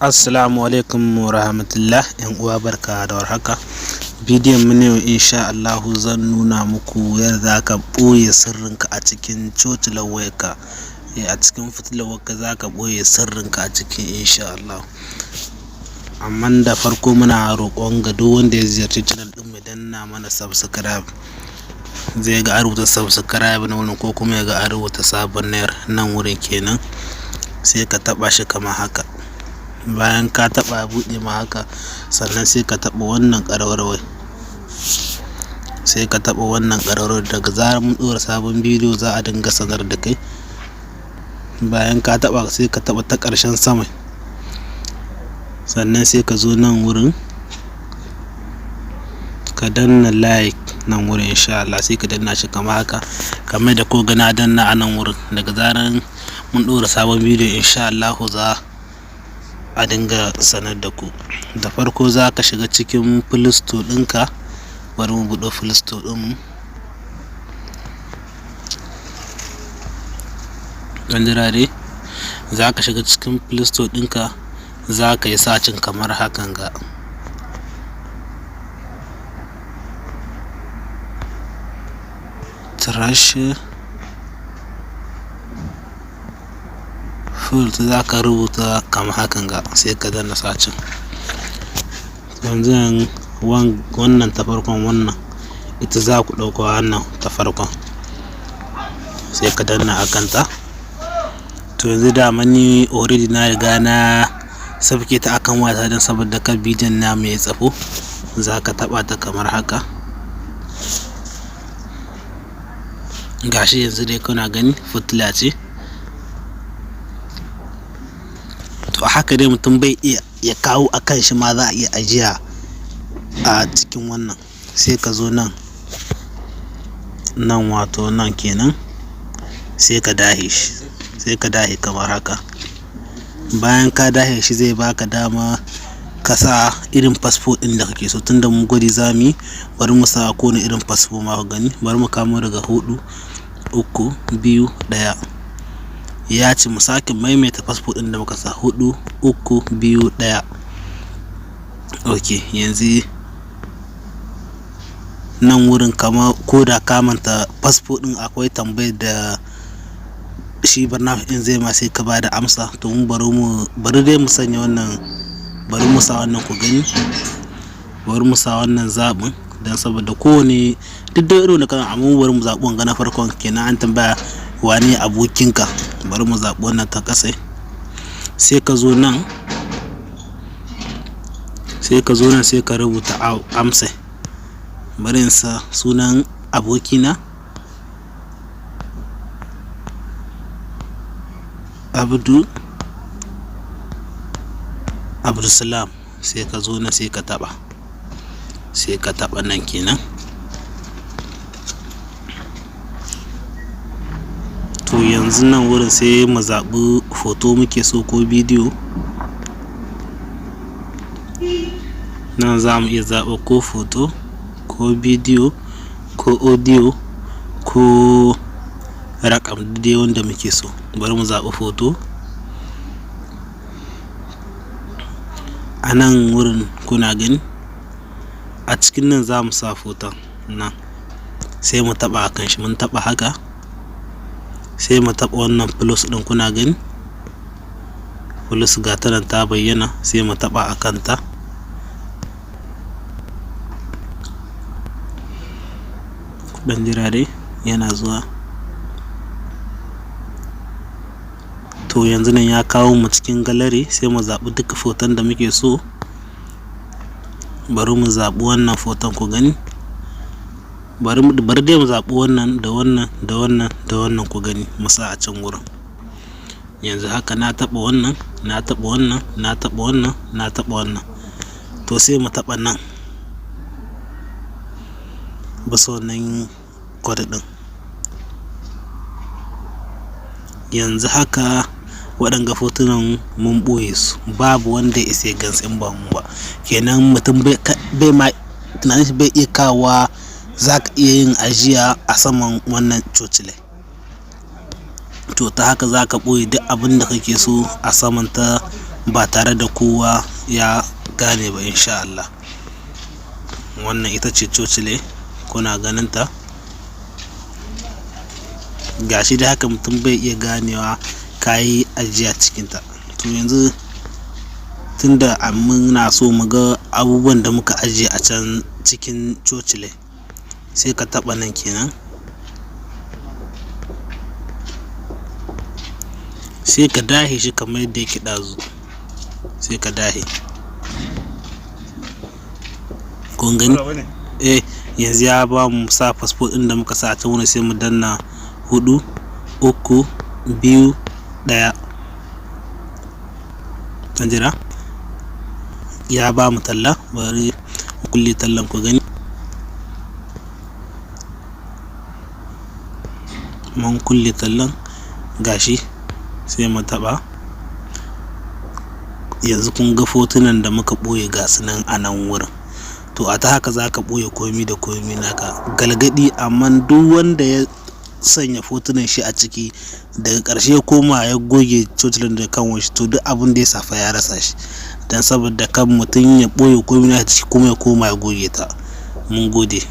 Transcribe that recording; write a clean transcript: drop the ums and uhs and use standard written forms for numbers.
Assalamu alaikum wa rahmatullah. Yan uwa barka da warhaka. Bidiyon mu ne insha Allah zan nuna muku yadda zaka boye sirrinka a cikin cocilan wayarka. A cikin fitilar wayarka zaka boye sirrinka a cikin insha Allah. Amma da farko muna roƙon ga duk wanda ya ziyarci channel din mu danna mana subscribe. Zai ga rubuta subscribe na wurin ko kuma ya ga rubuta sabon nan wurin kenan. Sai ka taba shi kamar haka. Bayan ka taba buɗe ma haka, sannan sai ka taba wannan ƙararrawai. Sai ka taba wannan ƙararrawai, daga zarar mun ɗora sabon bidiyo za a dinga sanar da kai. Bayan ka taba sai ka taba ta ƙarshen sama. Sannan sai ka zo nan wurin ka danna like nan wurin insha Allah, sai ka danna shi kamar haka. Kamar da ko ga na danna a nan wurin, daga zarar mun ɗora sabon bidiyo insha Allah za a dinga sanar da ku. Da farko za ka shiga cikin Play Store ɗinka. Bari mu buɗe Play Store ɗin mu. Dai za ka shiga cikin Play Store ɗinka, za ka yi sacin kamar hakan ga trash za ka rubuta kamar hakan ga, sai ka danna sacin. Yanzu wannan ta farkon, wannan ita za ku ɗauka, wannan ta farkon sai ka danna akanta. To yanzu da mani already na riga na sabke ta akan wata don saboda kan bidiyon na mai tsafo. Za ka taba ta kamar haka. Gashi yanzu dai kuna gani fitila ce. To haka dai mutum bai iya ya kawo akan shi ma za a iya ajiya a cikin wannan. Sai ka zo nan wato nan kenan, sai ka dahe shi, sai ka dahe kamar haka. Bayan ka dahe shi zai baka dama ka sa irin fasfo ɗin da kake so. Tunda mun gwadi zami, bari mu sa ko irin fasfo ma ku gani. Bari mu kamo daga 4 3 2 1. Ya ce mu sake maimaita fasfo ɗin da muka sa 4 3 2 1. Okay, yanzu nan wurin kama ko da ka manta fasfo ɗin akwai tambayar da shi Barnabas in zai ma sai ka bada amsa. To mun bari dai mu sanya wannan, bari mu sa wannan ku gani. Bari mu sa wannan zaɓin dan saboda kowane duk da irin da kana, amma bari mu zaɓi wanga na farkon kenan. An tambaya wane abokinka, bari mu zaɓi wannan ta ƙasa. Sai ka zo nan, sai ka rubuta amsa. Bari in sa sunan abokina Abdulsalam. Sai ka zo nan, sai ka taba nan kenan. To yanzu nan wurin sai mu zaɓi hoto muke so ko bidiyo. Nan za mu iya zaɓa ko hoto ko bidiyo ko audio ko rakam, dai wanda muke so. Bari mu zaɓi hoto. A nan wurin kuna gani, a cikin nan za mu sa hoton nan, sai mu taɓa akan shi. Mun taɓa haka, sai mu taɓa wannan plus ɗin kuna gani. Plus ga ta nan ta bayyana, sai mu taɓa akan ta. Dan jira dai yana zuwa. To yanzu nan ya kawo mu cikin gallery, sai mu zaɓi duka foton da muke so. Bari mu zaɓi wannan foton ku gani. Bari dai mu zaɓi wannan da wannan da wannan da wannan ku gani, mu sa a can wurin. Yanzu haka na taɓa wannan, na taɓa wannan, na taɓa wannan, na taɓa wannan. To sai mu taɓa nan bisa wannan kwada ɗin. Yanzu haka waɗanga fotunan mun ɓoye su, babu wanda ya isa gansu in ba mu ba. Kenan mutum bai ma tunanin shi bai iya kawowa. Za ka iya yin ajiya a saman wannan cocilai. To ta haka za ka ɓoye duk abin da kake so a saman ta ba tare da kowa ya gane ba insha Allah. Wannan ita ce cocile, kuna ganin ta gashi da haka mutum bai iya ganewa kayi ajiya cikinta. To yanzu tunda muna so mu ga abubuwan da muka ajiye a can cikin cocile, sai ka taɓa nan kenan, sai ka dahe shi kamar yadda yake ɗazu, sai ka dahe. Kun gani? Yanzu ya ba mu sa fasfo ɗin da muka sa a can wurin, sai mu danna 4 3 2 1. Kan jira ya ba mu talla, bari mu kulle tallan ku gani. Mun kulle tallan gashi, sai mu taɓa. Yanzu kun ga fotunan da muka ɓoye ga su nan a nan wurin. To a ta haka za ka ɓoye komi da komi naka. Galgadi, amma duk wanda ya sanya fotunan shi a ciki daga ƙarshe koma ya goge cocilan da kan shi, to duk abin da ya safa ya rasa shi, dan saboda kan mutum ya ɓoye komi na ciki kuma ya koma ya goge ta. Mun gode.